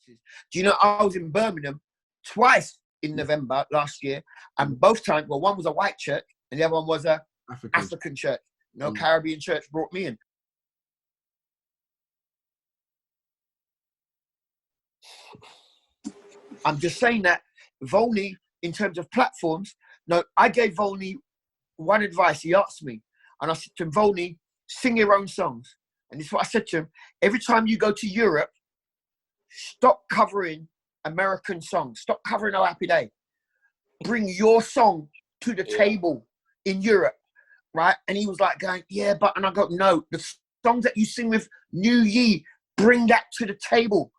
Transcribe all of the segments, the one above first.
directors. Do you know I was in Birmingham twice in November last year, and both times, well, one was a white church and the other one was a African church. No Caribbean church brought me in. I'm just saying that Volney, in terms of platforms, no, I gave Volney one advice. He asked me, and I said to him, Volney, sing your own songs. And this is what I said to him. Every time you go to Europe, stop covering American songs. Stop covering Oh Happy Day. Bring your song to the table in Europe, right? And he was like going, yeah, but, and I go, no, the songs that you sing with New Ye, bring that to the table.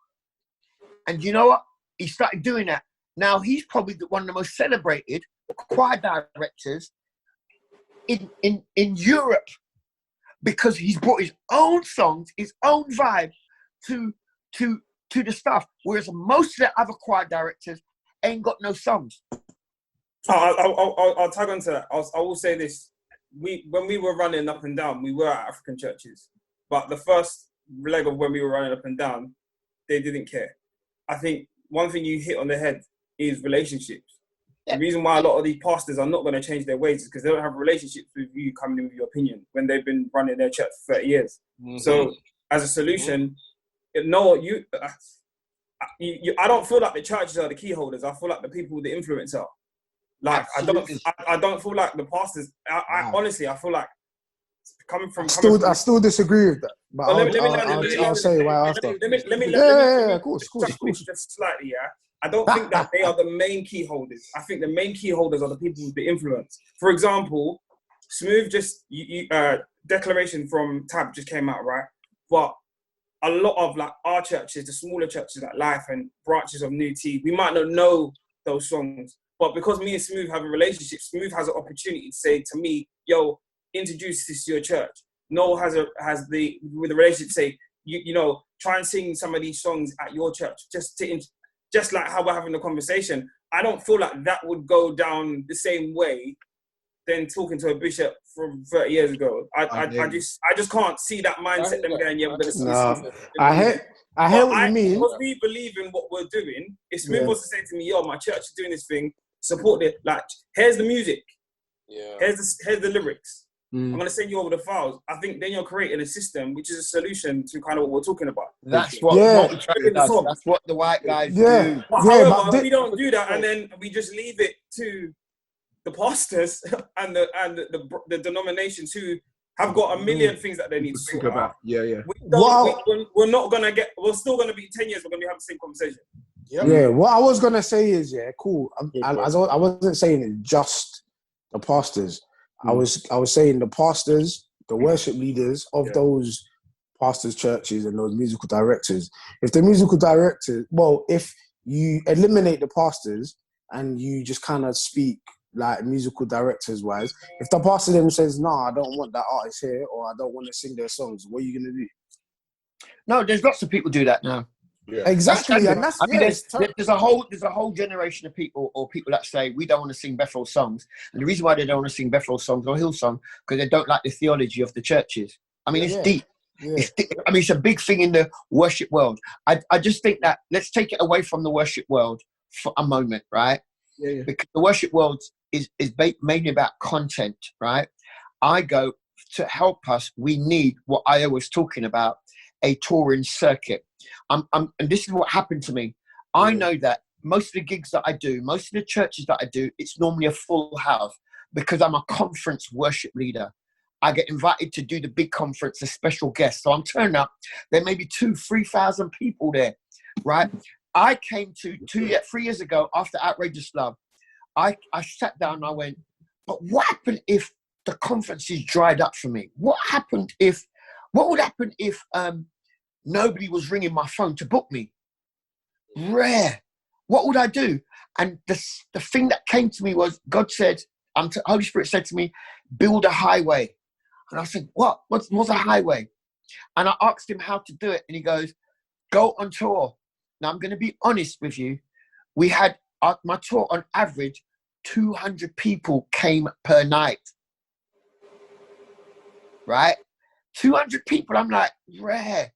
And you know what? He started doing that. Now he's probably one of the most celebrated choir directors in Europe, because he's brought his own songs, his own vibe to the stuff. Whereas most of the other choir directors ain't got no songs. I'll tag on to that. I will say this. When we were running up and down, we were at African churches. But the first leg of when we were running up and down, they didn't care. I think one thing you hit on the head is relationships. The reason why a lot of these pastors are not going to change their ways is because they don't have relationships with you coming in with your opinion when they've been running their church for 30 years. Mm-hmm. So as a solution, no, I don't feel like the churches are the key holders. I feel like the people with the influence are. Like, I don't feel like the pastors, honestly, I feel like I still disagree with that. But I'll say why after. Of course. Just slightly, yeah. I don't think that they are the main key holders. I think the main key holders are the people with the influence. For example, Smooth declaration from Tab just came out, right? But a lot of like our churches, the smaller churches like Life and branches of New Tea, we might not know those songs, but because me and Smooth have a relationship, Smooth has an opportunity to say to me, yo, introduce this to your church. Noel has the relationship say, you know, try and sing some of these songs at your church, just like how we're having the conversation. I don't feel like that would go down the same way than talking to a bishop from 30 years ago. I just can't see that mindset. Them going, yeah, we're going to see. I hear what you mean. Because we believe in what we're doing. If Smooth was to say to me, yo, my church is doing this thing, support it. Like, here's the music. Yeah. Here's the lyrics. I'm going to send you over the files. I think then you're creating a system which is a solution to kind of what we're talking about. That's what multi-track does. That's what the white guys do. But however, we don't do that, and then we just leave it to the pastors and the denominations who have got a million things that they need to think about. Yeah. We're not going to get... We're still going to be 10 years, we're going to have the same conversation. Yep. Yeah, what I was going to say is, cool. I wasn't saying it just the pastors. I was saying the pastors, the worship leaders of those pastors' churches and those musical directors. If the musical directors, if you eliminate the pastors and you just kind of speak like musical directors wise, if the pastor then says, "No, I don't want that artist here," or "I don't want to sing their songs," what are you gonna do? No, there's lots of people do that now. Yeah. Exactly, there's a whole generation of people that say we don't want to sing Bethel songs, and the reason why they don't want to sing Bethel songs or Hillsong because they don't like the theology of the churches. I mean, it's deep. Yeah. I mean, it's a big thing in the worship world. I just think that let's take it away from the worship world for a moment, right? Yeah. Because the worship world is mainly about content, right? I go to help us. We need what I was talking about, a touring circuit. And this is what happened to me. I know that most of the gigs that I do, most of the churches that I do, it's normally a full house because I'm a conference worship leader. I get invited to do the big conference, a special guest. So I'm turning up. There may be 2,000-3,000 people there, right? I came to 3 years ago after Outrageous Love. I sat down and I went, but what happened if the conferences dried up for me? What would happen if nobody was ringing my phone to book me? Rare. What would I do? And the thing that came to me was God said, Holy Spirit said to me, build a highway. And I said, what? What's a highway? And I asked him how to do it. And he goes, go on tour. Now, I'm going to be honest with you. We had my tour on average, 200 people came per night. Right? 200 people. I'm like, rare.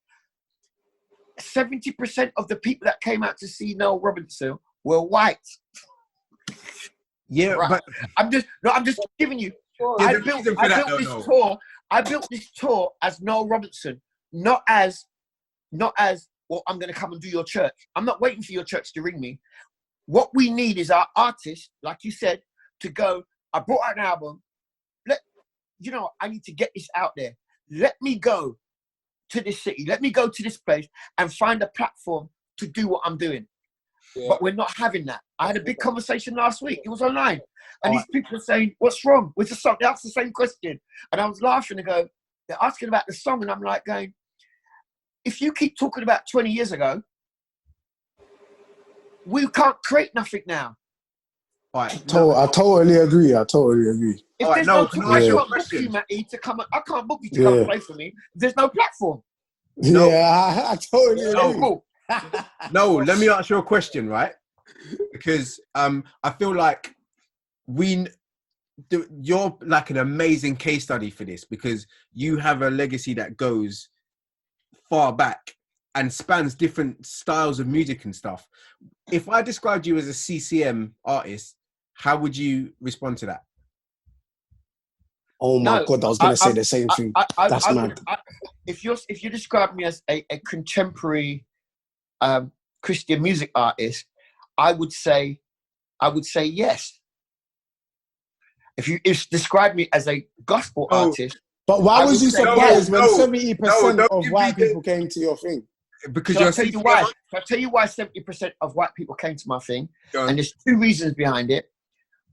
70% of the people that came out to see Noel Robinson were white. Yeah, right. but I'm just giving you. I built this tour as Noel Robinson, not as well, I'm going to come and do your church. I'm not waiting for your church to ring me. What we need is our artists, like you said, to go. I brought out an album. I need to get this out there. Let me go to this city. Let me go to this place and find a platform to do what I'm doing. Yeah. But we're not having that. I had a big conversation last week. It was online. And these people are saying, what's wrong with the song? They asked the same question. And I was laughing and go, they're asking about the song. And I'm like going, if you keep talking about 20 years ago, we can't create nothing now. I totally agree. If there's no I can't book you, Matty, to come. I can't book you to come play for me. There's no platform. Yeah, I totally agree. No, let me ask you a question, right? Because I feel like you're like an amazing case study for this, because you have a legacy that goes far back and spans different styles of music and stuff. If I described you as a CCM artist, how would you respond to that? Oh my God, I was going to say the same thing. That's mad. If you describe me as a contemporary Christian music artist, I would say yes. If you describe me as a gospel artist, but why was you surprised when 70% of white people came to your thing? Because I'll tell you why. I'll tell you why 70% of white people came to my thing, and there's two reasons behind it.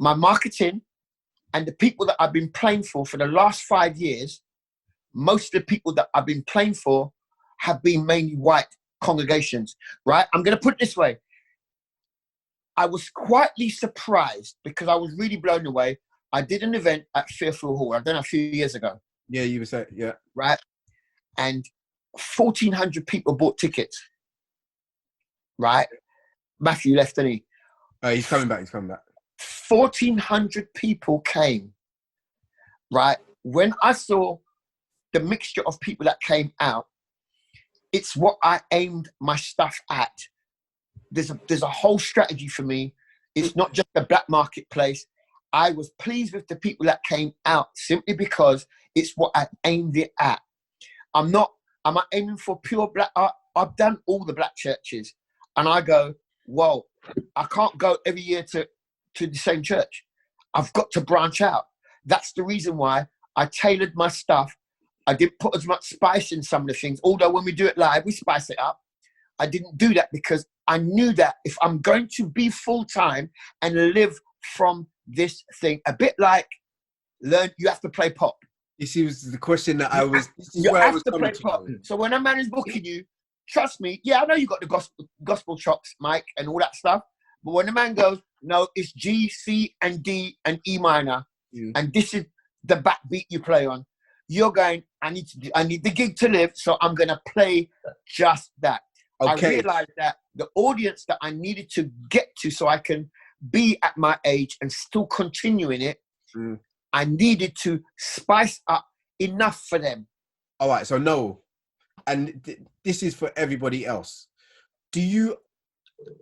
My marketing and the people that I've been playing for the last 5 years. Most of the people that I've been playing for have been mainly white congregations, right? I'm going to put it this way. I was quietly surprised because I was really blown away. I did an event at Fairfield Hall, I've done it a few years ago. Yeah, you were saying, yeah. Right? And 1,400 people bought tickets. Right? Matthew left, didn't he? He's coming back. 1,400 people came. Right? When I saw the mixture of people that came out, it's what I aimed my stuff at. There's a whole strategy for me. It's not just the black marketplace. I was pleased with the people that came out simply because it's what I aimed it at. Am I aiming for pure black art? I've done all the black churches. And I go, whoa, I can't go every year to the same church. I've got to branch out. That's the reason why I tailored my stuff. I didn't put as much spice in some of the things. Although when we do it live, we spice it up. I didn't do that because I knew that if I'm going to be full-time and live from this thing, a bit like you have to play pop. This is the question that I was. You have to play pop. So when a man is booking you, trust me. Yeah, I know you got the gospel chops, Mike, and all that stuff. But when the man goes, no, it's G, C, and D, and E minor, and this is the backbeat you play on. You're going, I need the gig to live, so I'm going to play just that. Okay. I realized that the audience that I needed to get to so I can be at my age and still continuing it, I needed to spice up enough for them. All right, so no, and this is for everybody else. I'm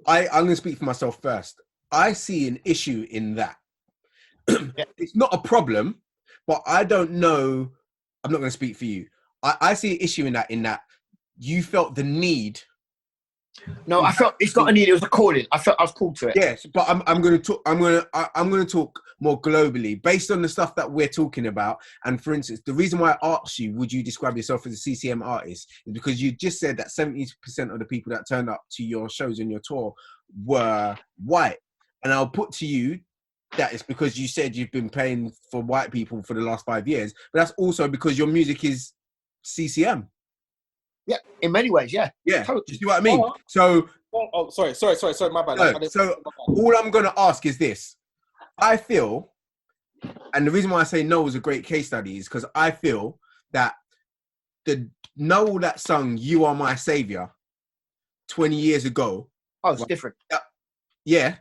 going to speak for myself first. I see an issue in that. It's not a problem, but I don't know. I'm not going to speak for you. I see an issue in that you felt the need. No, I felt it's not a need. It was a calling. I felt I was called to it. Yes, but I'm going to talk. I'm going to talk more globally based on the stuff that we're talking about. And for instance, the reason why I asked you, would you describe yourself as a CCM artist, is because you just said that 70% of the people that turned up to your shows and your tour were white. And I'll put to you that it's because you said you've been playing for white people for the last 5 years, but that's also because your music CCM. Yeah, in many ways, yeah. Yeah, totally. You see what I mean? So... sorry, my bad. No, so all I'm going to ask is this. I feel, and the reason why I say Noel was a great case study is because I feel that Noel that sung You Are My Savior 20 years ago... Oh, it's different. Yeah,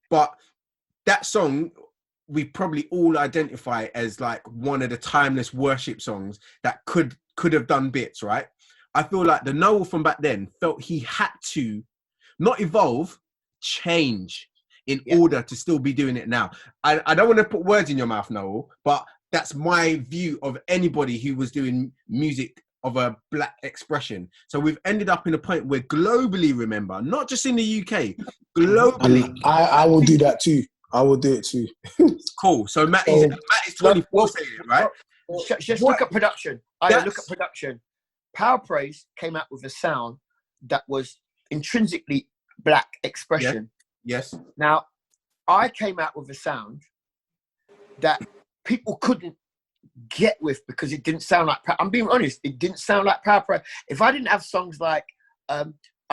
but that song... we probably all identify as like one of the timeless worship songs that could have done bits, right? I feel like the Noel from back then felt he had to not evolve, change in order to still be doing it now. I don't want to put words in your mouth, Noel, but that's my view of anybody who was doing music of a black expression. So we've ended up in a point where globally, remember, not just in the UK, globally. And I will do that too. I will do it too. Cool. So Matt is 24 saying it, right? Just look at production. Look at production. Power Praise came out with a sound that was intrinsically black expression. Yes. Now, I came out with a sound that people couldn't get with because it didn't sound like, I'm being honest, it didn't sound like Power Praise. If I didn't have songs like I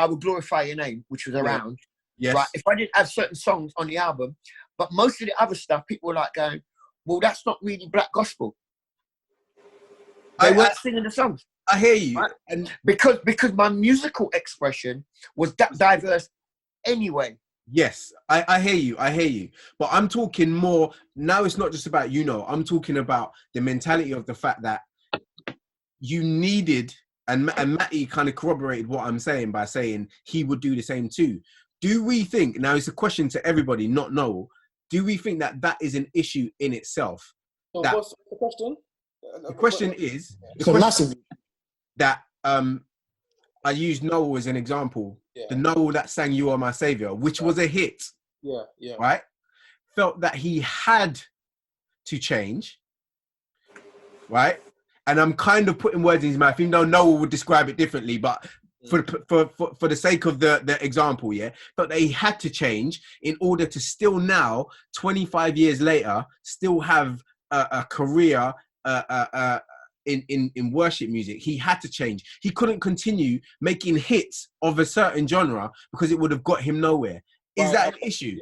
Will Glorify Your Name, which was around, right? If I didn't have certain songs on the album, but most of the other stuff, people were like going, well, that's not really black gospel. They weren't singing the songs. I hear you. Right? And because my musical expression was that diverse anyway. Yes, I hear you. I hear you. But I'm talking more, now it's not just about, I'm talking about the mentality of the fact that you needed, and Matty kind of corroborated what I'm saying by saying he would do the same too. Do we think, now it's a question to everybody, not Noel, do we think that that is an issue in itself? So what's the question? The question is, that I used Noel as an example. Yeah. The Noel that sang You Are My Savior, which was a hit. Yeah, yeah. Right? Felt that he had to change. Right? And I'm kind of putting words in his mouth, even though Noel would describe it differently, but for the sake of the example, but they had to change in order to still now, 25 years later, still have a career in worship music. He had to change. He couldn't continue making hits of a certain genre because it would have got him nowhere. Is that an issue?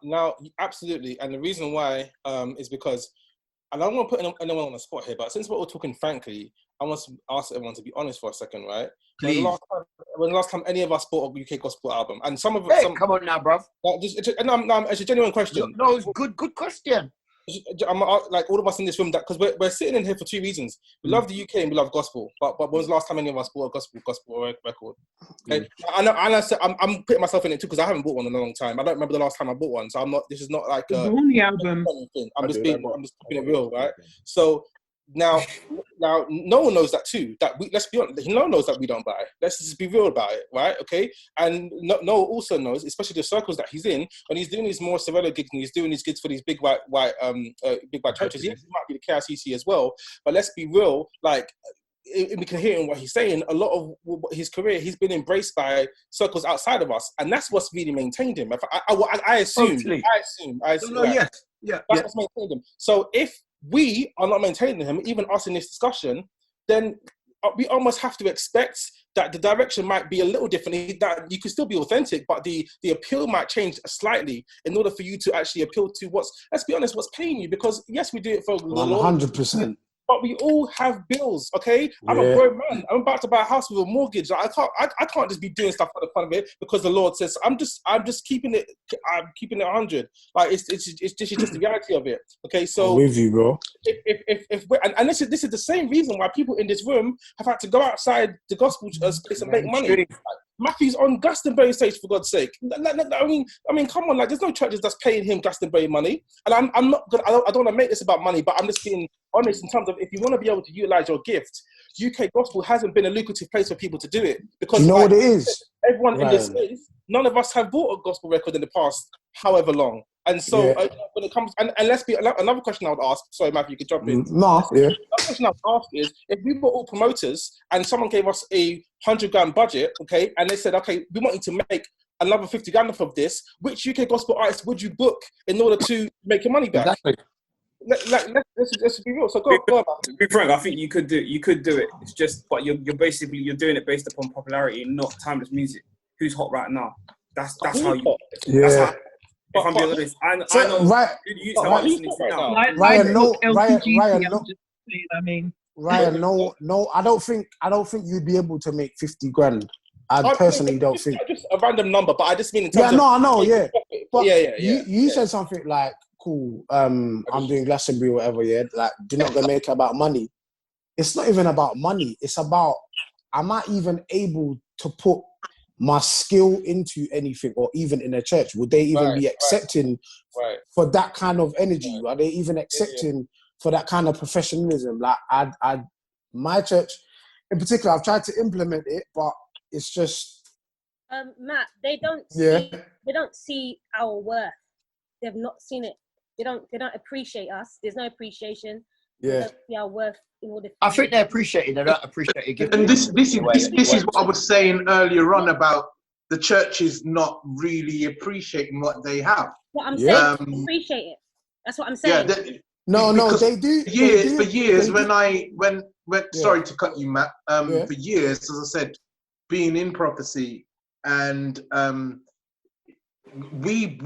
Now, absolutely. And the reason why is because, and I don't want to put anyone on the spot here, but since we're all talking frankly, I want to ask everyone to be honest for a second, right? Please. When the last time any of us bought a UK gospel album, and some of come on now, bruv. It's a genuine question. No, it's good question. I'm like all of us in this room, that because we're sitting in here for two reasons. We love the UK and we love gospel, but when was the last time any of us bought a gospel record? Okay, I'm putting myself in it too because I haven't bought one in a long time. I don't remember the last time I bought one, so I'm not. This is not like on the album. I'm just keeping it real, right? So now no one knows that too. That let's be honest, no one knows that we don't buy. Let's just be real about it, right? Okay, and Noel also knows, especially the circles that he's in, when he's doing these more Sorello gigs and he's doing these gigs for these big white churches. He might be the KICC as well, but let's be real, like. We can hear in what he's saying. A lot of his career, he's been embraced by circles outside of us, and that's what's really maintained him. I assume. That's what's maintained him. So if we are not maintaining him, even us in this discussion, then we almost have to expect that the direction might be a little different. That you can still be authentic, but the appeal might change slightly in order for you to actually appeal to let's be honest, what's paying you. Because yes, we do it for 100%. But we all have bills, okay? I'm a grown man. I'm about to buy a house with a mortgage. I can't just be doing stuff for the fun of it because the Lord says. I'm just keeping it. I'm keeping it 100. Like it's just the reality of it. Okay, so I'm with you, bro. If we're, and this is the same reason why people in this room have had to go outside the gospel space and make money. Like, Matthew's on Glastonbury stage, for God's sake. I mean, come on, like there's no churches that's paying him Glastonbury money. And I'm not gonna. I don't want to make this about money, but I'm just being honest in terms of if you want to be able to utilize your gift, UK gospel hasn't been a lucrative place for people to do it because you know what it is. Everyone in this space, none of us have bought a gospel record in the past, however long. And so when it comes, and let's be another question I would ask. Sorry, Matthew, you could jump in. Another question I would ask is if we were all promoters and someone gave us a $100,000 budget, okay, and they said, okay, we want you to make another $50,000 off of this. Which UK gospel artist would you book in order to make your money back? Exactly. Let's be real. So go on. To be frank, I think you could do it. It's just, but you're doing it based upon popularity, not timeless music. Who's hot right now? That's how you. Yeah. That's how, if I'm being honest, I know. Right. You tell me listening to now. Ryan, no. I don't think you'd be able to make 50 grand. I personally don't think. Just a random number, but I just mean in terms of. I know. But yeah. You said something like, cool, I'm doing Glastonbury or whatever, like, you're not going to make it about money. It's not even about money. It's about, am I even able to put my skill into anything, or even in a church? Would they even be accepting for that kind of energy? Are they even accepting for that kind of professionalism? Like, my church in particular, I've tried to implement it, but it's just Matt, they don't see our worth. They've not seen it. They don't appreciate us. There's no appreciation. They don't see our worth in order. I think they appreciate it. They don't appreciate it. And this is what I was saying earlier on about the churches not really appreciating what they have. What I'm saying, appreciate it. That's what I'm saying. They do. For years, sorry to cut you, Matt. For years, as I said, being in prophecy, and we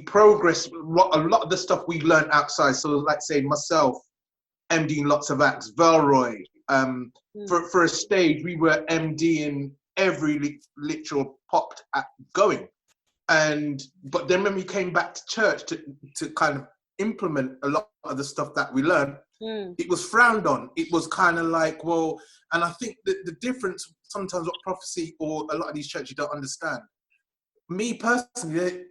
progress a lot of the stuff we learned outside. So, like say myself, MDing lots of acts, Velroy. For a stage, we were MDing every literal popped act going, but then when we came back to church to kind of implement a lot of the stuff that we learned, it was frowned on. It was kind of like, well, and I think that the difference sometimes what prophecy or a lot of these churches don't understand. Me personally,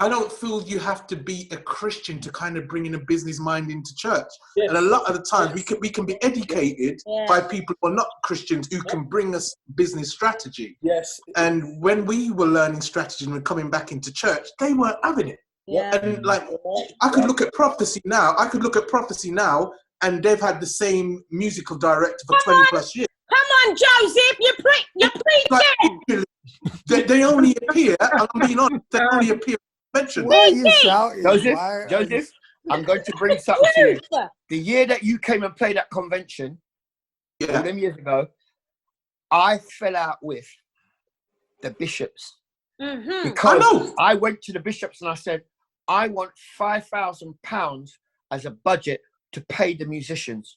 I don't feel you have to be a Christian to kind of bring in a business mind into church. Yes. And a lot of the times we can be educated by people who are not Christians who can bring us business strategy. Yes. And when we were learning strategy and we're coming back into church, they weren't having it. Yeah. And like, I could look at prophecy now, and they've had the same musical director for 20 plus years. Come on, Joseph, you're preaching. Like, they only appear, and I'm being honest, they only appear mentioned. Joseph, I'm going to bring something to you. The year that you came and played at convention, all them years ago, I fell out with the bishops. Because I went to the bishops and I said, I want £5,000 as a budget to pay the musicians.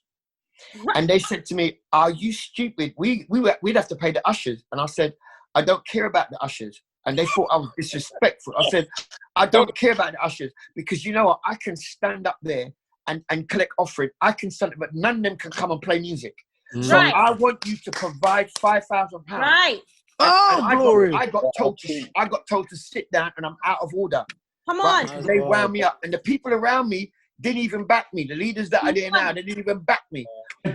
And they said to me, are you stupid? We'd have to pay the ushers. And I said, I don't care about the ushers. And they thought I was disrespectful. I said, I don't care about the ushers because you know what? I can stand up there and collect offering. I can stand up, but none of them can come and play music. So I want you to provide £5,000. Right. I got told to sit down and I'm out of order. Come on. They wound me up. And the people around me didn't even back me. The leaders that are there now, they didn't even back me.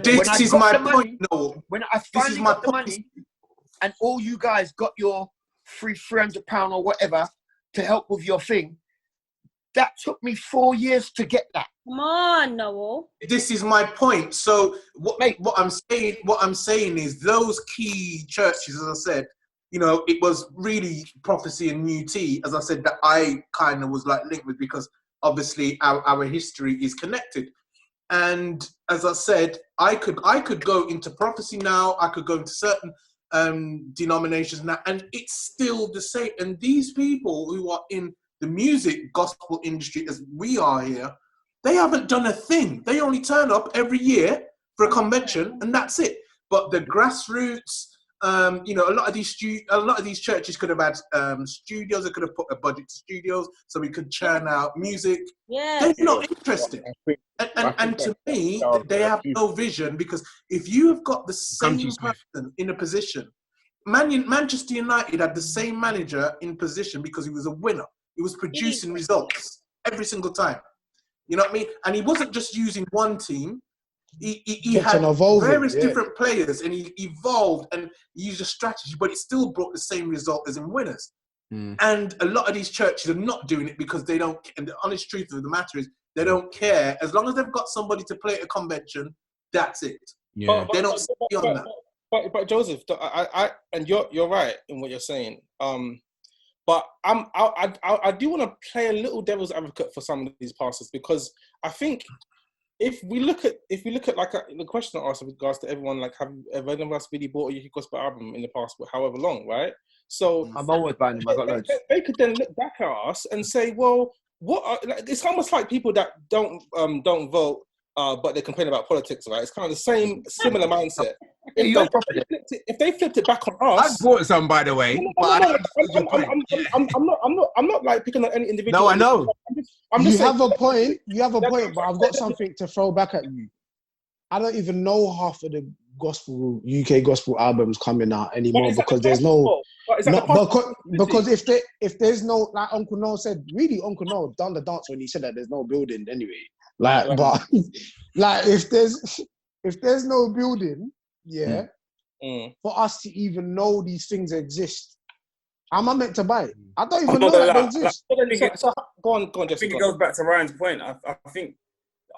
This is my point, Noel. When I finally got the money and all you guys got your £300 or whatever to help with your thing, that took me 4 years to get that. Come on, Noel. This is my point. So what I'm saying is those key churches, as I said, you know, it was really prophecy and New Tea, as I said, that I kind of was like linked with because obviously our history is connected. And as I said, I could go into prophecy now. I could go into certain denominations now, and it's still the same. And these people who are in the music gospel industry, as we are here, they haven't done a thing. They only turn up every year for a convention, and that's it. But the grassroots, you know, a lot of these churches could have had studios. They could have put a budget to studios so we could churn out music. Yeah, they're not interested. And to me, they have no vision, because if you have got the same person in a position, Manchester United had the same manager in position because he was a winner. He was producing results every single time. You know what I mean? And he wasn't just using one team. He had various different players, and he evolved and used a strategy, but it still brought the same result as in winners. And a lot of these churches are not doing it because they don't. And the honest truth of the matter is, they don't care. As long as they've got somebody to play at a convention, that's it. Yeah. They don't see beyond that. But Joseph, I and you're right in what you're saying. But I do want to play a little devil's advocate for some of these pastors, because I think if we look at like the question I asked with regards to everyone, like, have any of us really bought a UK gospel album in the past, however long, right? So I'm always buying them. I got loads. They could then look back at us and say, well, it's almost like people that don't vote, but they complain about politics, right? It's kind of the same similar mindset. If they flipped it back on us, I bought some, by the way. I'm not like picking on any individual. No, I know. You have a point, but I've got something to throw back at you. I don't even know half of the UK gospel albums coming out anymore because there's no. Because if there's no, like Uncle Noel said, really Uncle Noel done the dance when he said that there's no building anyway. Like, but like if there's no building, for us to even know these things exist, am I meant to buy it? I don't even know that they exist. Go on. I think it goes back to Ryan's point. I think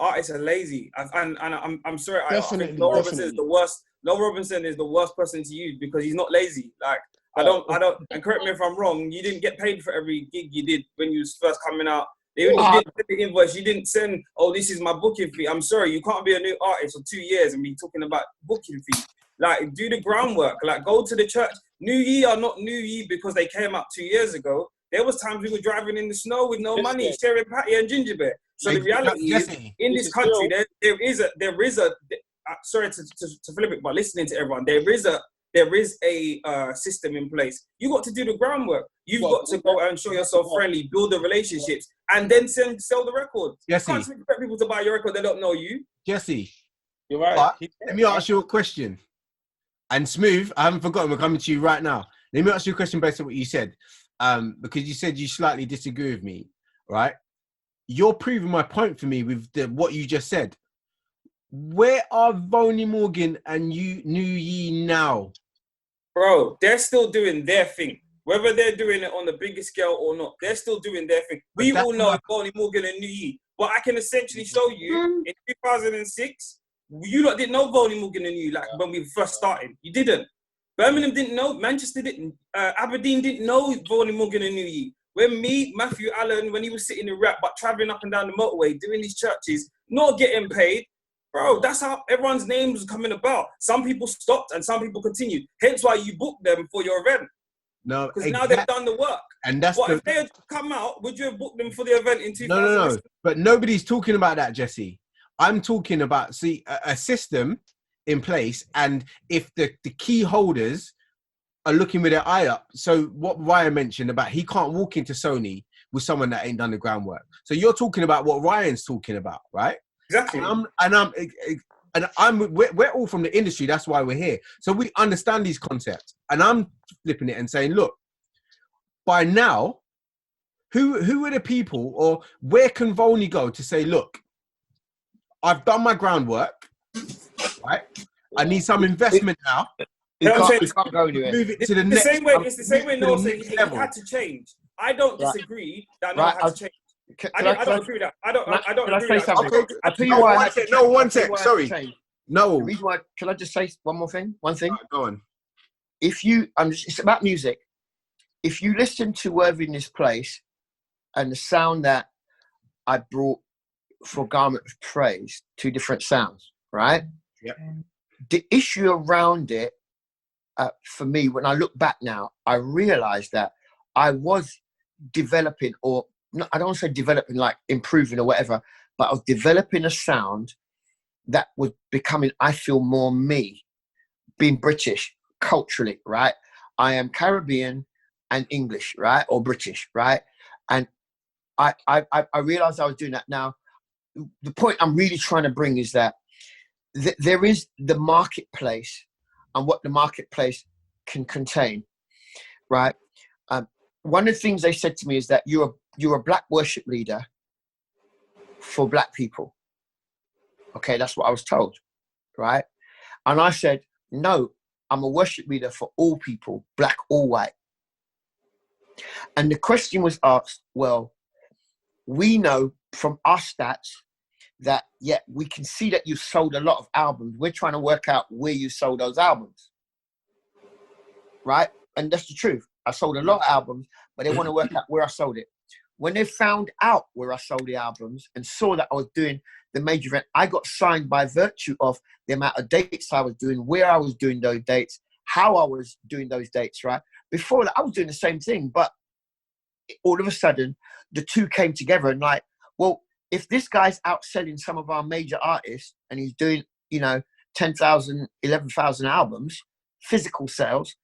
artists are lazy, and I'm sorry. I think Noel Robinson is the worst. Noel Robinson is the worst person to use because he's not lazy. Like I don't. And correct me if I'm wrong. You didn't get paid for every gig you did when you was first coming out. Even you didn't send the invoice. You didn't send. Oh, this is my booking fee. I'm sorry. You can't be a new artist for 2 years and be talking about booking fee. Like do the groundwork. Like go to the church. New Ye are not New Ye because they came out 2 years ago. There was times we were driving in the snow with no money, sharing patty and ginger beer. So the reality is, in this country, there is a. Sorry to flip it, but listening to everyone, there is a system in place. You got to do the groundwork. You've got to go and show yourself friendly, build the relationships, and then sell the record. Jesse, you can't expect people to buy your record. They don't know you. Jesse, you're right. Let me ask you a question. And Smooth, I haven't forgotten. We're coming to you right now. Let me ask you a question based on what you said, because you said you slightly disagree with me, right? You're proving my point for me with what you just said. Where are Vonnie Morgan and New Ye now? Bro, they're still doing their thing. Whether they're doing it on the biggest scale or not, they're still doing their thing. We all know Vonnie Morgan and New Ye. But I can essentially show you, in 2006, you lot didn't know Vonnie Morgan and New Ye, like when we first started. You didn't. Birmingham didn't know. Manchester didn't. Aberdeen didn't know Vonnie Morgan and New Ye. When me, Matthew Allen, when he was sitting in rap, but traveling up and down the motorway, doing these churches, not getting paid, bro, that's how everyone's name was coming about. Some people stopped and some people continued. Hence why you booked them for your event. No, because now they've done the work. And that's if they had come out, would you have booked them for the event in 2000? No. But nobody's talking about that, Jesse. I'm talking about, a system in place, and if the key holders are looking with their eye up. So what Ryan mentioned about he can't walk into Sony with someone that ain't done the groundwork. So you're talking about what Ryan's talking about, right? Exactly. We're all from the industry. That's why we're here. So we understand these concepts. And I'm flipping it and saying, look, by now, who are the people, or where can Vonnie go to say, look, I've done my groundwork, right? I need some investment now. You can't go anywhere. Move it to the next. It's the same way Noel said he had to change. I don't disagree that Noel had to change. I don't agree with that. I don't agree with that. Okay, I'll tell you why. One sec. Sorry. No. The reason why, can I just say one thing? Right, go on. It's about music. If you listen to Worthy in This Place and the sound that I brought for Garment of Praise, 2 different sounds, right? Yeah. The issue around it, for me, when I look back now, I realized that I was developing, or not, I don't want to say developing like improving or whatever, but I was developing a sound that was becoming, I feel, more me, being British culturally, right? I am Caribbean and English, right? Or British, right? And I realized I was doing that. Now, the point I'm really trying to bring is that there is the marketplace and what the marketplace can contain, right? One of the things they said to me is that you're a black worship leader for black people. Okay, that's what I was told, right? And I said, no, I'm a worship leader for all people, black or white. And the question was asked, well, we know from our stats that, yeah, we can see that you've sold a lot of albums. We're trying to work out where you sold those albums, right? And that's the truth. I sold a lot of albums, but they want to work out where I sold it. When they found out where I sold the albums and saw that I was doing the major event, I got signed by virtue of the amount of dates I was doing, where I was doing those dates, how I was doing those dates, right? Before that, I was doing the same thing, but all of a sudden, the two came together and like, well, if this guy's outselling some of our major artists and he's doing, 10,000, 11,000 albums, physical sales,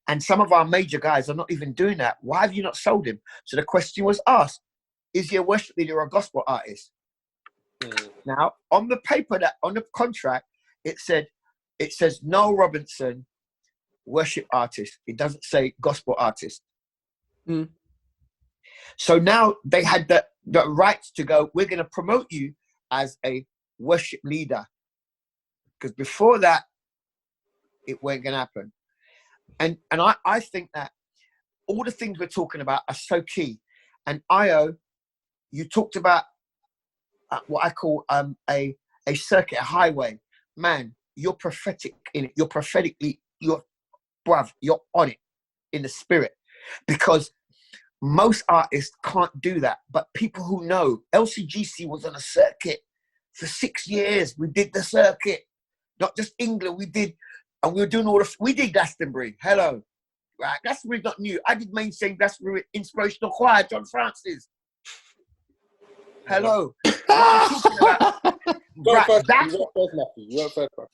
and some of our major guys are not even doing that, why have you not sold him? So the question was asked, is he a worship leader or a gospel artist? Now, on the paper on the contract, it says Noel Robinson, worship artist. It doesn't say gospel artist. Mm. So now they had the rights to go, we're going to promote you as a worship leader. Because before that, it weren't going to happen. And I think that all the things we're talking about are so key. And Io, you talked about what I call a circuit, a highway. Man, you're prophetic in it. You're prophetically, you're on it in the spirit. Because most artists can't do that. But people who know, LCGC was on a circuit for 6 years. We did the circuit. Not just England, we did we did Glastonbury. Hello. Right, Glastonbury's not new. I did mainstream Glastonbury Inspirational Choir, John Francis. Hello. What I'm talking about.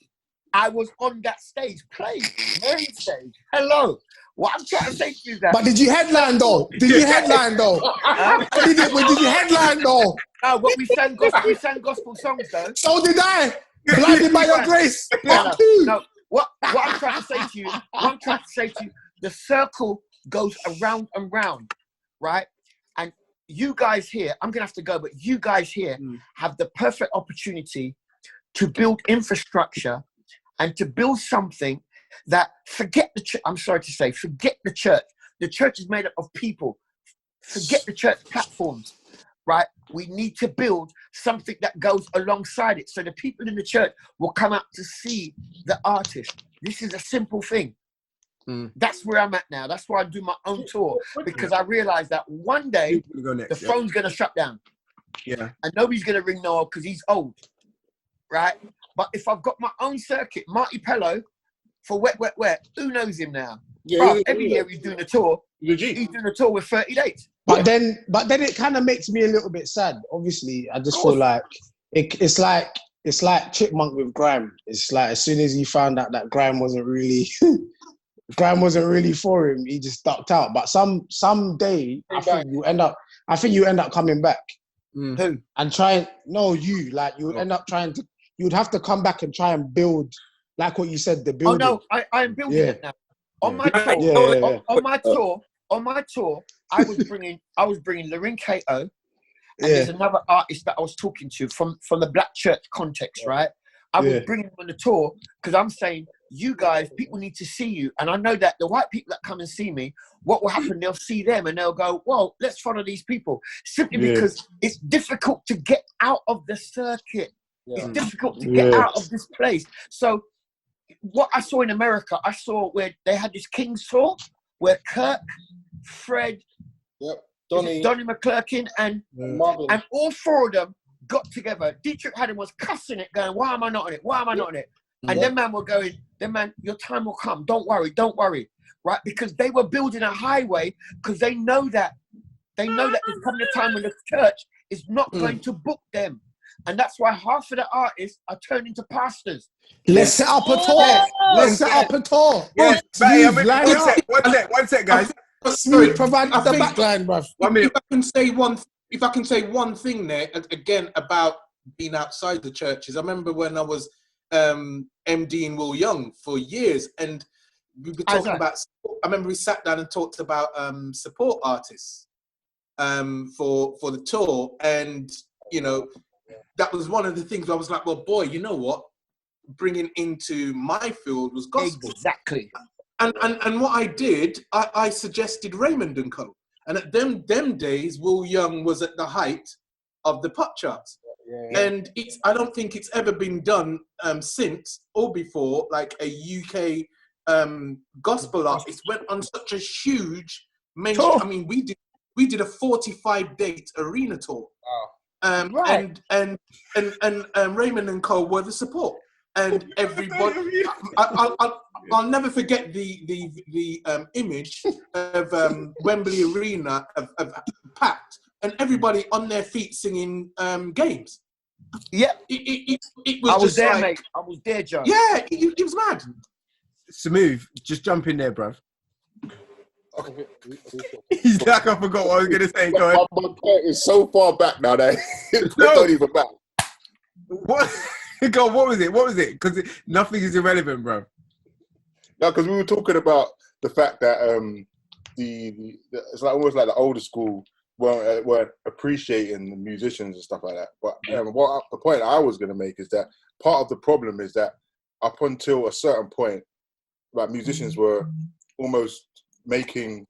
I was on that stage, playing, main stage. Hello. What I'm trying to say to you is that. But did you headline though? Did you headline though? Did you headline though? No, but we sang gospel songs though. So did I. Blinded by your grace. No. What I'm trying to say to you, the circle goes around and round, right? And you guys here, I'm gonna have to go, but you guys here have the perfect opportunity to build infrastructure and to build something that forget the church. I'm sorry to say, forget the church. The church is made up of people. Forget the church platforms, right? We need to build something that goes alongside it. So the people in the church will come out to see the artist. This is a simple thing. That's where I'm at now. That's why I do my own tour, because I realize that one day the phone's going to shut down. Yeah. And nobody's going to ring Noel because he's old, right? But if I've got my own circuit, Marty Pello for Wet, Wet, Wet, who knows him now? Yeah, every year he's doing a tour. He's doing a tour with 30 dates. But then it kind of makes me a little bit sad. Obviously, I just feel like it's like Chipmunk with Grime. It's like as soon as he found out that Grime wasn't really for him, he just ducked out. But someday I think you end up coming back. Who? And trying you would end up trying to. You'd have to come back and try and build, like what you said, the building. Oh no, I am building it now. On my tour, on my tour, I was bringing Lorraine Kato, and there's another artist that I was talking to from the Black Church context, right? I was bringing them on the tour because I'm saying, you guys, people need to see you, and I know that the white people that come and see me, what will happen? They'll see them and they'll go, "Well, let's follow these people," simply because it's difficult to get out of the circuit. It's difficult to get out of this place. So what I saw in America, I saw where they had this King's tour where Kirk, Fred, Donnie McClurkin, and all four of them got together. Dietrich Haddon was cussing it, going, "Why am I not on it? Why am I not on it?" And them man were going, your time will come. Don't worry. Right? Because they were building a highway because they know that there's coming a time when the church is not going to book them. And that's why half of the artists are turning into pastors. Let's set up a tour. Let's set up a tour. Yes, one sec, guys. Sorry, provide the backline, bruv. If I can say one thing there, again, about being outside the churches. I remember when I was MDing Will Young for years, and we were talking about, I remember we sat down and talked about support artists for the tour, and, you know, that was one of the things where I was like, well, boy, you know what? Bringing into my field was gospel. Exactly. And what I did, I suggested Raymond and Co. And at them days, Will Young was at the height of the pop charts. And I don't think it's ever been done since or before, like a UK gospel artist went on such a huge mainstream. I mean, we did a 45-date arena tour. Wow. And Raymond and Co were the support, and everybody. I'll never forget the image of Wembley Arena of packed, and everybody on their feet singing games. Yeah, it was. I was just there, like, mate. I was there, Joe. Yeah, it was mad. Smooth, just jump in there, bruv. He's like, I forgot what I was going to say. Go ahead. My point is so far back now that it's not even back. What? God, what was it? What was it? Because nothing is irrelevant, bro. No, because we were talking about the fact that it's like almost like the older school weren't appreciating the musicians and stuff like that. But the point I was going to make is that part of the problem is that up until a certain point, like musicians were almost making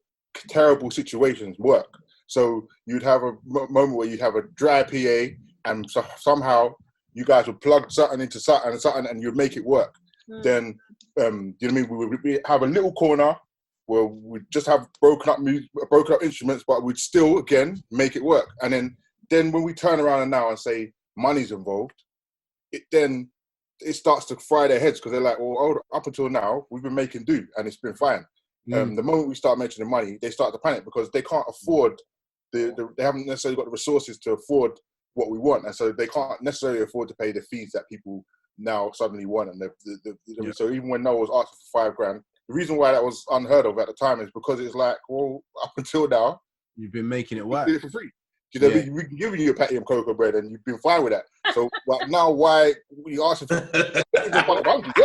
terrible situations work. So you'd have a moment where you'd have a dry PA, and somehow you guys would plug something into something, and you'd make it work. Then, you know what I mean? We would have a little corner where we'd just have broken up instruments, but we'd still, again, make it work. And then when we turn around now and say money's involved, it starts to fry their heads, because they're like, well, up until now, we've been making do, and it's been fine. The moment we start mentioning money, they start to panic, because they can't afford, they haven't necessarily got the resources to afford what we want, and so they can't necessarily afford to pay the fees that people now suddenly want. And so even when Noah was asking for $5,000, the reason why that was unheard of at the time is because it's like, well, up until now, you've been making it work. You did it for free. You know, we can give you a patty and cocoa bread, and you've been fine with that. So like, now, why you asking for $5,000? Do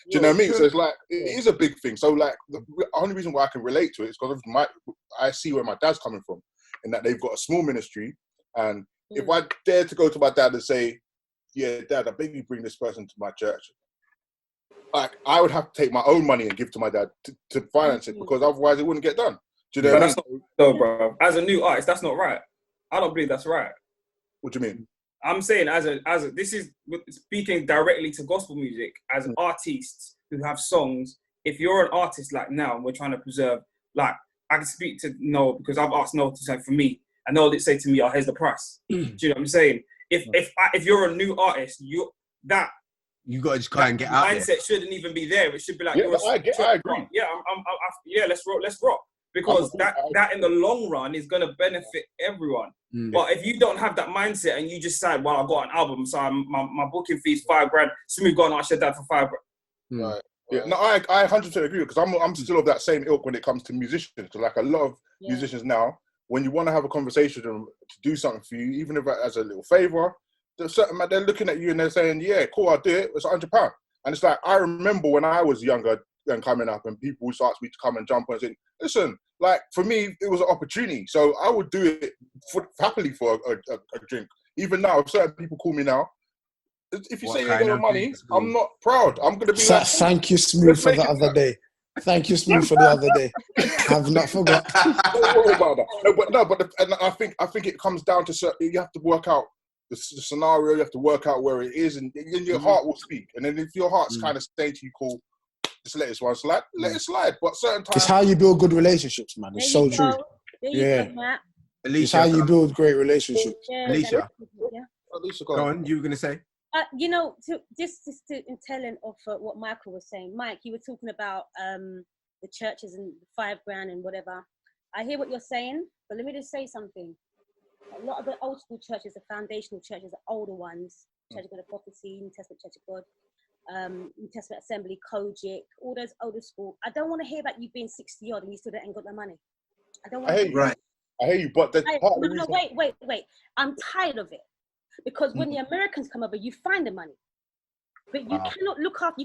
you know what I mean? So it's like, it is a big thing. So like, the only reason why I can relate to it is because I see where my dad's coming from, in that they've got a small ministry, and if I dare to go to my dad and say, yeah, Dad, I beg you bring this person to my church, like, I would have to take my own money and give to my dad to finance it, because otherwise it wouldn't get done. Do you know what I mean? No, bro. As a new artist, that's not right. I don't believe that's right. What do you mean? I'm saying this is speaking directly to gospel music, as artists who have songs. If you're an artist like now, and we're trying to preserve, like, I can speak to Noah because I've asked Noah to say for me, and Noah did say to me, "Oh, here's the price." Do you know what I'm saying? If you're a new artist, you got to just try and get out. Mindset shouldn't even be there. It should be like, I agree. Yeah, let's rock. Because that in the long run is going to benefit everyone. But if you don't have that mindset and you just say, well, I got an album, so my booking fee is $5,000, Smooth got and ask your dad for $5,000. Right. Yeah. No, I 100% agree, because I'm still of that same ilk when it comes to musicians. Because like a lot of musicians now, when you want to have a conversation to do something for you, even if as a little favor, they're looking at you and they're saying, yeah, cool, I'll do it. It's £100. And it's like, I remember when I was younger and coming up, and people would ask me to come and jump on and say, listen, like, for me, it was an opportunity. So I would do it happily for a drink. Even now, if certain people call me now, if you say you ain't got no money, I'm not proud. I'm going to be like... Thank you, Smooth, for the other day. Thank you, Smooth, for the other day. I've not forgot. Don't worry about that. And I think it comes down to you have to work out the scenario. You have to work out where it is, and your heart will speak. And then if your heart's kind of saying to you, cool, just let this one slide, let it slide. But certain times... It's how you build good relationships, man. It's so true. Yeah. Alicia, it's how you build great relationships. Alicia, go on. You were going to say? You know, just in telling of what Michael was saying. Mike, you were talking about the churches and $5,000 and whatever. I hear what you're saying, but let me just say something. A lot of the old school churches, the foundational churches, the older ones, Church of God of Prophecy, New Testament Church of God, New Testament Assembly, Kojic, all those older school. I don't want to hear about you being 60 odd and you still ain't got the money. I don't want to hear right. I hear you, but wait. I'm tired of it. Because when the Americans come over, you find the money. But you cannot look after,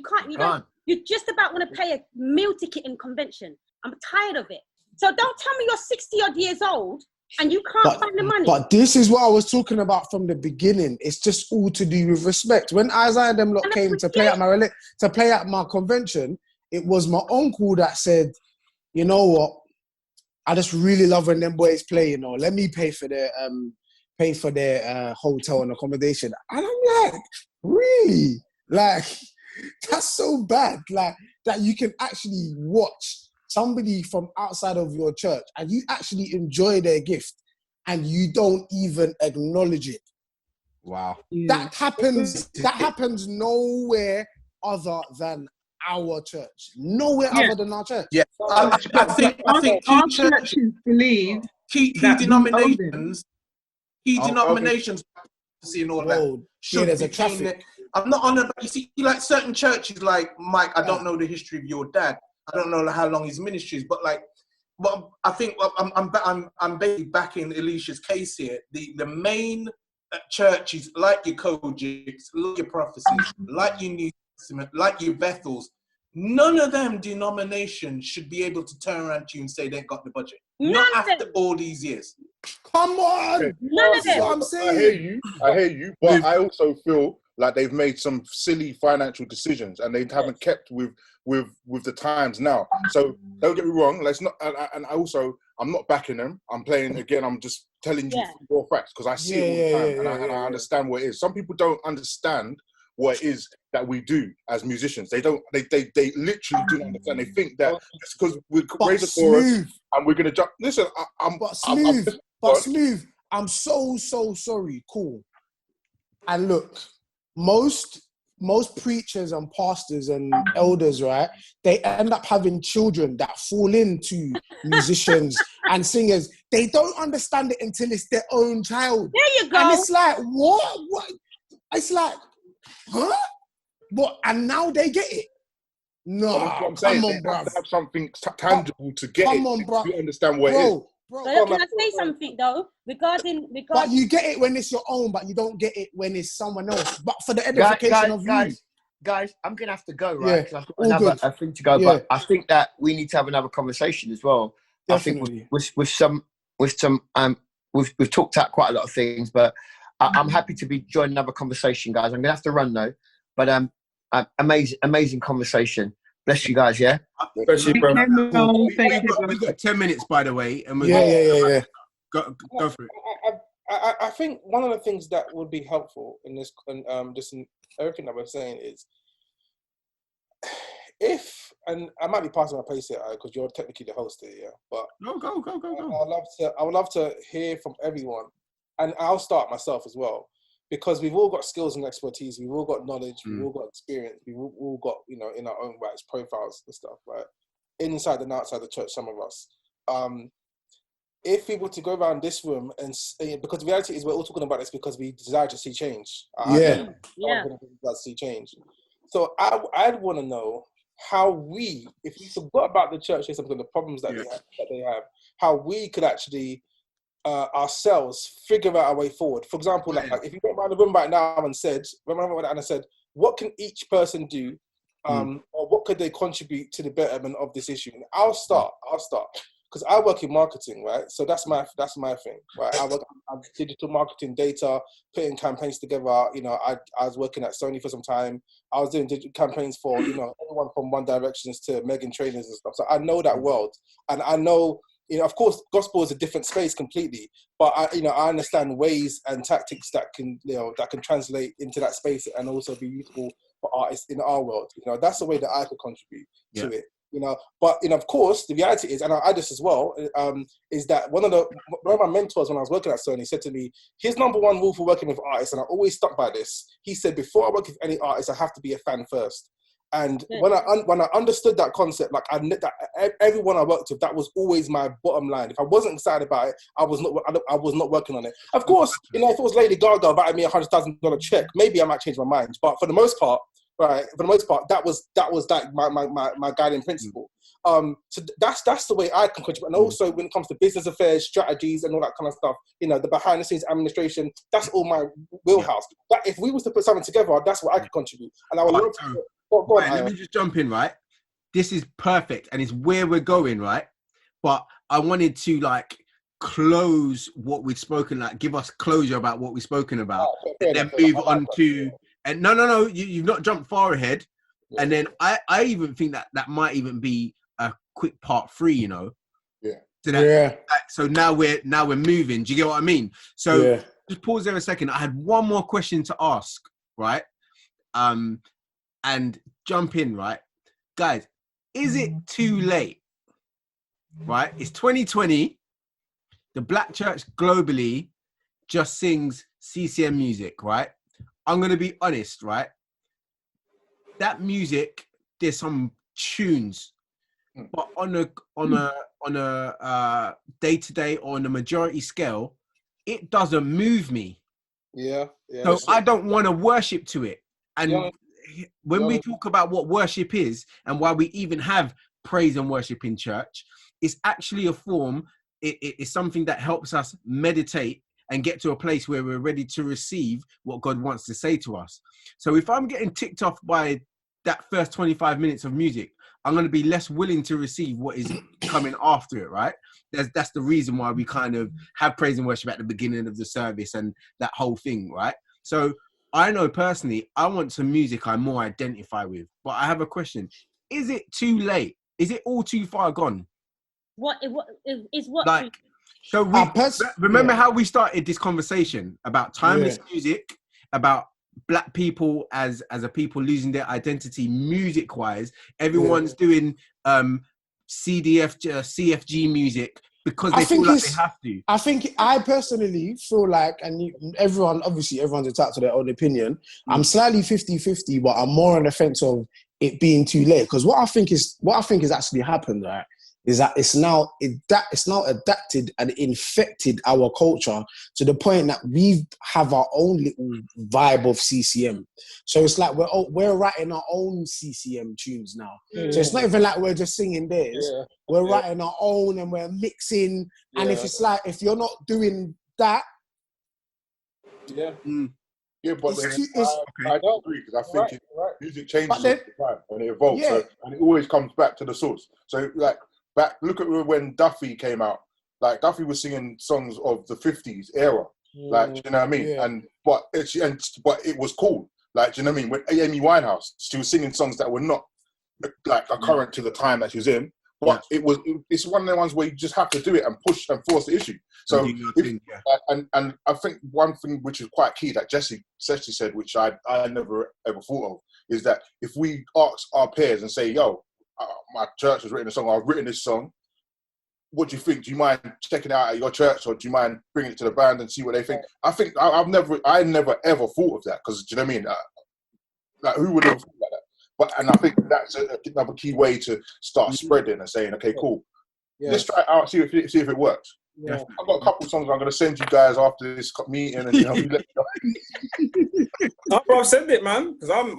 you just about want to pay a meal ticket in convention. I'm tired of it. So don't tell me you're 60 odd years old and you can't find the money. But this is what I was talking about from the beginning. It's just all to do with respect. When Isaiah and them lot came to play at my convention, it was my uncle that said, you know what, I just really love when them boys play, you know, let me pay for their hotel and accommodation. And I'm like, really? Like, that's so bad. Like, that you can actually watch somebody from outside of your church and you actually enjoy their gift and you don't even acknowledge it. Wow. That happens nowhere other than our church. Nowhere other than our church. Yeah. I think our churches believe key denominations, seeing all that. There's a traffic. I'm not on about, you see, like certain churches, like Mike, I don't know the history of your dad. I don't know how long his ministry is, but I think I'm basically backing Alicia's case here. The main churches like your Kojics, like your Prophecies, like your New Testament, like your Bethels, none of them denominations should be able to turn around to you and say they got the budget. Not after all these years. Come on! None of them. What I'm saying. I hear you, but I also feel like they've made some silly financial decisions and they haven't kept with the times now. So don't get me wrong. Let's not. And I'm not backing them. I'm playing again. I'm just telling you raw facts because I see it all the time and I understand what it is. Some people don't understand what it is that we do as musicians. They don't. They literally do not understand. They think that it's because we raise a chorus and we're gonna jump. Listen, Smooth. I'm so sorry. Cool. And look, most preachers and pastors and elders, right? They end up having children that fall into musicians and singers. They don't understand it until it's their own child. There you go. And it's like, what? It's like, huh? What? And now they get it. No, come on, bro. Have something tangible to get come on, bro. You understand what it is. Bro, can I say something though? Regarding. But you get it when it's your own, but you don't get it when it's someone else. But for the edification of you. Guys, I'm gonna have to go, right? Because I've got another thing to go. Yeah. But I think that we need to have another conversation as well. Definitely. I think we've talked out quite a lot of things, but I'm happy to be joining another conversation, guys. I'm gonna have to run though. But amazing conversation. Bless you guys, yeah? Bless you, bro. We've got 10 minutes, by the way. And Yeah. Go for it. I think one of the things that would be helpful in this, just in everything that we're saying is, and I might be passing my place here because you're technically the host here, yeah. But go. I would love to hear from everyone, and I'll start myself as well, because we've all got skills and expertise, we've all got knowledge, we've all got experience, we've all got, in our own rights, profiles and stuff, right? Inside and outside the church, some of us. If we were to go around this room and because the reality is we're all talking about this because we desire to see change. Yeah. To see change. So I'd want to know how if we forgot about the church and some of the problems that they have, how we could actually ourselves figure out our way forward. For example, like if you went around the room right now and said, what can each person do, or what could they contribute to the betterment of this issue? And I'll start. Because I work in marketing, right? So that's my thing, right? I work on digital marketing, data, putting campaigns together. I was working at Sony for some time. I was doing digital campaigns for, everyone from One Directions to Meghan Trainers and stuff. So I know that world. And I know, of course, gospel is a different space completely. But I understand ways and tactics that can translate into that space and also be useful for artists in our world. That's the way that I could contribute to it. But of course, the reality is, and I add this as well, is that one of my mentors when I was working at Sony said to me, his number one rule for working with artists, and I always stuck by this. He said, before I work with any artist, I have to be a fan first. And when I understood that concept, like everyone I worked with, that was always my bottom line. If I wasn't excited about it, I was not working on it. Of course, if it was Lady Gaga inviting me $100,000 check, maybe I might change my mind. But for the most part, that was like my guiding principle. So that's the way I can contribute. And also when it comes to business affairs, strategies, and all that kind of stuff, the behind the scenes administration, that's all my wheelhouse. But if we was to put something together, that's what I could contribute. And I would love to. Let me just jump in, right? This is perfect, and it's where we're going, right? But I wanted to close what we've spoken, give us closure about what we've spoken about, and then move on to. And no, you've not jumped far ahead. Yeah. And then I even think that might even be a quick part 3, Yeah. So now we're moving. Do you get what I mean? So just pause there a second. I had one more question to ask, right? And jump in, right? Guys, is it too late? Right? It's 2020. The Black church globally just sings CCM music, right? I'm going to be honest, right? That music, there's some tunes, but on a day-to-day or on a majority scale, it doesn't move me. Yeah. So I don't want to worship to it. And when we talk about what worship is and why we even have praise and worship in church, it's actually a form. It is something that helps us meditate and get to a place where we're ready to receive what God wants to say to us. So if I'm getting ticked off by that first 25 minutes of music, I'm going to be less willing to receive what is coming after it, right? That's the reason why we kind of have praise and worship at the beginning of the service and that whole thing, right? So I know personally, I want some music I more identify with. But I have a question. Is it too late? Is it all too far gone? What is what? Like, so remember how we started this conversation about timeless music, about Black people as a people losing their identity music wise. Everyone's doing CFG music because they feel like they have to. I personally feel like, and everyone's entitled to their own opinion. I'm slightly 50-50, but I'm more on the fence of it being too late. Because what I think is actually happened, right, is that it's now adapted and infected our culture to the point that we have our own little vibe of CCM. So it's like we're writing our own CCM tunes now. So it's not even like we're just singing theirs. We're writing our own and we're mixing. And if it's like, if you're not doing that, yeah, but I don't agree, because I think music changes all the time and it evolves, and it always comes back to the source. So like, look at when Duffy came out. Like, Duffy was singing songs of the 50s era. Like, you know what I mean? But it was cool. Like, do you know what I mean? When Amy Winehouse, she was singing songs that were not like current to the time that she was in. But it's one of the ones where you just have to do it and push and force the issue. So, and I think one thing which is quite key that Jesse said, which I never ever thought of, is that if we ask our peers and say, yo, my church has written a song, I've written this song, what do you think? Do you mind checking it out at your church, or do you mind bringing it to the band and see what they think? I think I never ever thought of that, because do you know what I mean? Like, who would have thought like that? And I think that's another key way to start spreading and saying, okay, cool, let's try it out, see if it works. I've got a couple of songs I'm going to send you guys after this meeting, and let you know. Bro, I've sent it, man, because I'm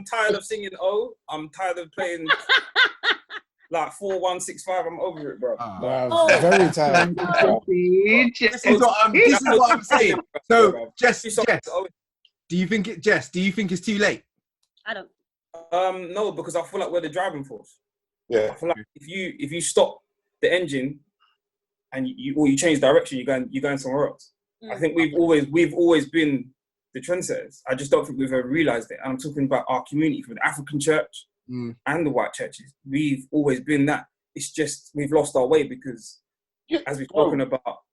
tired of singing O. I'm tired of playing like 4165. I'm over it, bro. Very tired. This is what I'm saying. So, Jess, do you think it's too late? I don't. No, because I feel like we're the driving force. Yeah. I feel like if you stop the engine and you change direction, you're going somewhere else. I think we've always been the trendsetters. I just don't think we've ever realised it. And I'm talking about our community, from the African church and the white churches. We've always been that. It's just we've lost our way because, as we've spoken about,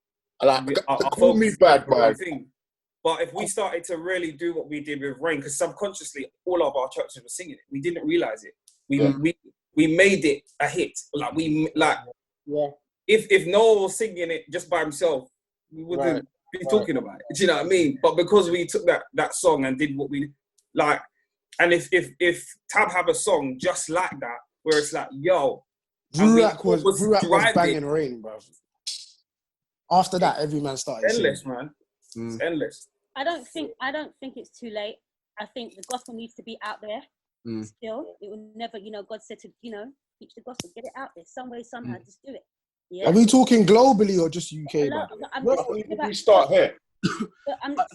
call me bad, man. But if we started to really do what we did with Rain, because subconsciously all of our churches were singing it, we didn't realise it. We made it a hit. If Noah was singing it just by himself, we wouldn't be talking about it. Do you know what I mean? But because we took that song and did what we like, and if Tab have a song just like that, where it's like, yo, Ruach was banging Rain, bro. After that, every man started endless, singing. man. It's endless. I don't think it's too late. I think the gospel needs to be out there. Still, it will never. God said to teach the gospel, get it out there some way, somehow. Just do it. Yeah. Are we talking globally or just UK? We start here.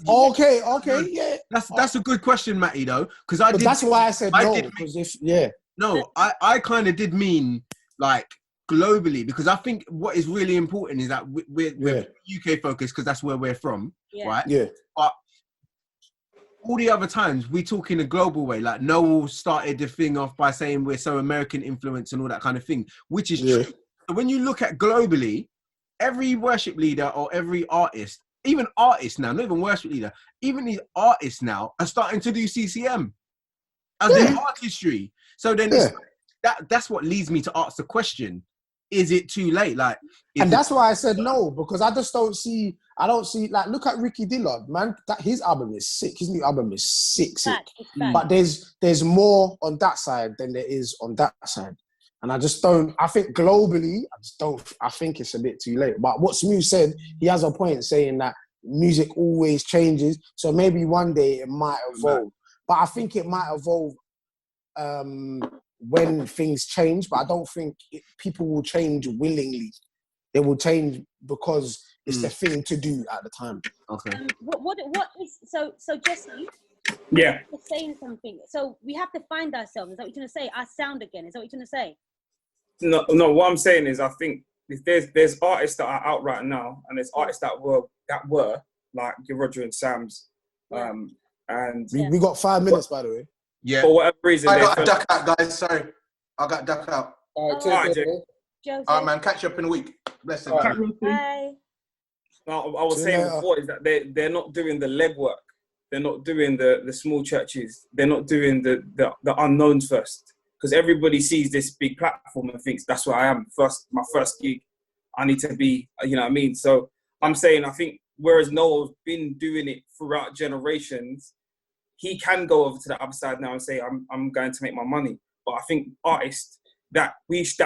Okay, yeah. That's a good question, Matty, though, because that's why I said no. Because I kind of did mean like globally, because I think what is really important is that we're UK focused, because that's where we're from, right? Yeah. But all the other times we talk in a global way. Like Noel started the thing off by saying we're so American influence and all that kind of thing, which is true. So when you look at globally, every worship leader or every artist, even artists now, not even worship leader, even these artists now are starting to do CCM as their artistry. So then that's what leads me to ask the question: is it too late? And that's why I said no, because I don't see, like, look at Ricky Dillard, man. His album is sick. His new album is sick. But there's more on that side than there is on that side. And I think globally, I think it's a bit too late. But what Smooth said, he has a point saying that music always changes. So maybe one day it might evolve. But I think it might evolve when things change, but I don't think people will change willingly. They will change because it's the thing to do at the time. Okay. What is so Jesse? Yeah. You're saying something. So we have to find ourselves. Is that what you're trying to say? Our sound again. Is that what you're trying to say? No. What I'm saying is, I think if there's artists that are out right now, and there's artists that were like Roger and Sam's, and We got 5 minutes, by the way. Yeah. for whatever reason, I got to duck out, guys. Sorry, I got to duck out. All right, Oh, take Alright, care, Jay. bro. Joseph. All right, man. Catch you up in a week. Blessings. All right. Bye. No, I was See you saying later. before is that they're not doing the legwork. They're not doing the small churches. They're not doing the unknowns first. Because everybody sees this big platform and thinks that's where I am. My first gig. I need to be, you know what I mean? So I'm saying, I think, whereas Noah's been doing it throughout generations, he can go over to the other side now and say, I'm going to make my money. But I think artists that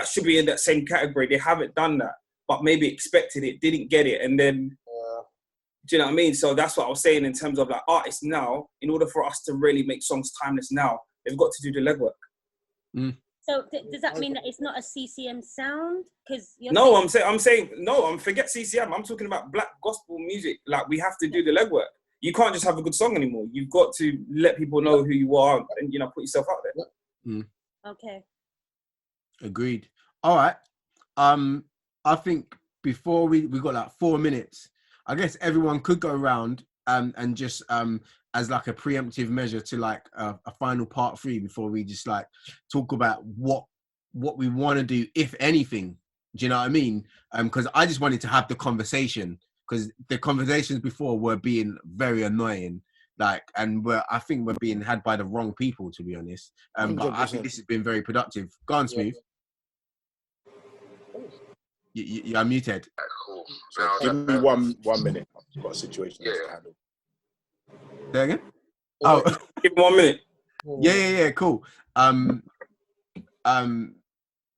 should be in that same category, they haven't done that, but maybe expected it, didn't get it, and then, do you know what I mean? So that's what I was saying in terms of like artists now, in order for us to really make songs timeless now, they've got to do the legwork. So does that mean that it's not a CCM sound? Because No, I'm saying no. Forget CCM. I'm talking about black gospel music. Like, we have to do the legwork. You can't just have a good song anymore. You've got to let people know who you are and, you know, put yourself out there. Okay. Agreed. All right. I think before we got like 4 minutes. I guess everyone could go around and just as like a preemptive measure to like a final part 3 before we just like talk about what we want to do, if anything. Do you know what I mean? Because I just wanted to have the conversation, because the conversations before were being very annoying. Like, and I think we're being had by the wrong people, to be honest. But I think this has been very productive. Go on, Smooth. You're unmuted. Cool. So give me one minute. I've got a situation to handle. Say again? Oh, Give me 1 minute. yeah, cool.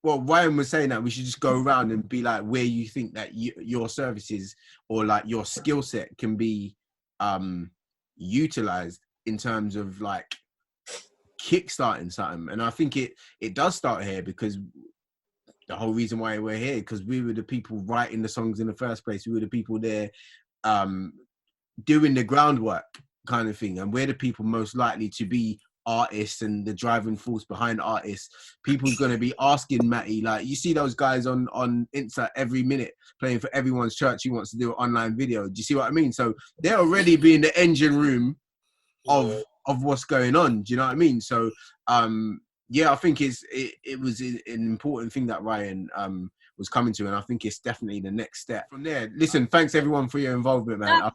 Well, Ryan was saying that we should just go around and be like where you think that your services or like your skill set can be utilized in terms of like kickstarting something. And I think it does start here, because the whole reason why we're here, because we were the people writing the songs in the first place. We were the people there doing the groundwork kind of thing. And we're the people most likely to be artists and the driving force behind artists. People's going to be asking Matty, like, you see those guys on Insta every minute playing for everyone's church who wants to do an online video. Do you see what I mean? So they're already be in the engine room of what's going on. Do you know what I mean? So yeah, I think it was an important thing that Ryan was coming to, and I think it's definitely the next step. From there, listen, thanks everyone for your involvement, man.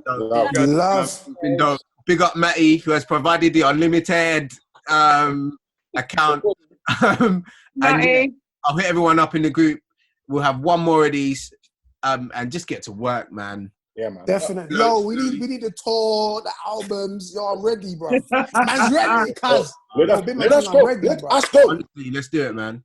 Love. Been dope. Big up Matty, who has provided the unlimited account. And yeah, I'll hit everyone up in the group. We'll have one more of these, and just get to work, man. Yeah, man. Definitely. Yo, we need to tour the albums. Yo, I'm ready, bro. Man's ready, cuz. Let us go. Honestly, let's do it, man.